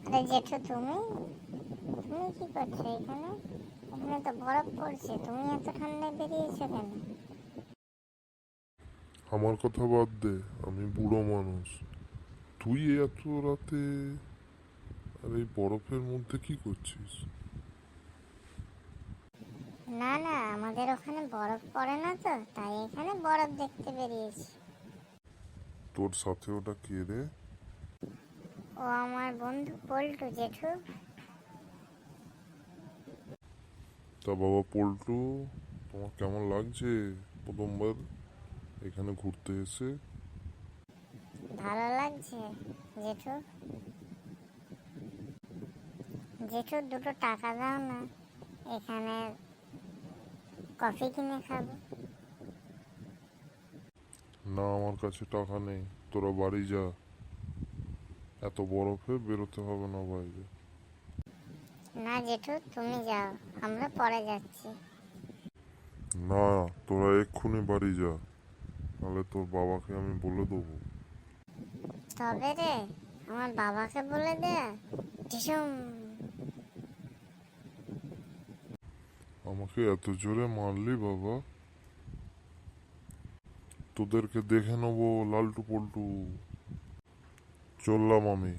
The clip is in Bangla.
আরে জেঠু, তুমি তুমি কি করছো এখানে? এখানে তো বরফ পড়ছে, তুমি এত ঠান্ডায় বেরিয়েছো কেন? আমার কথা বাদ দে, আমি বুড়ো মানুষ। তুই এত রাতে আর এই বরফের মধ্যে কি করছিস? না না, আমাদের ওখানে বরফ পড়ে না তো, তাই এখানে বরফ দেখতে বেরিয়েছি। তোর সাথে ওটা কে রে? ও আমার বন্ধু পল্টু জেঠু। তা বাবা পল্টু, তোমার কেমন লাগছে প্রথমবার এখানে ঘুরতে এসে? ভালো লাগছে জেঠু। জেঠু, দুটো টাকা দাও না, এখানে কফি কিনে খাবো। না, আমার কাছে টাকা নেই, তোরা বাড়ি যা। এত বরফে বেরোতে হবে না বাইরে। না জেঠু, তুমি যাও, আমরা পরে যাচ্ছি। না, তোরা এক্ষুনি বাড়ি যা, নাহলে তোর বাবাকে আমি বলে দেবো। তবে রে, আমার বাবাকে বলে দেয়া? ঢিসুম। আমাকে এত জোরে মারলি বাবা? তোদেরকে দেখে নেবো লালটু পল্টু। চললাম আমি।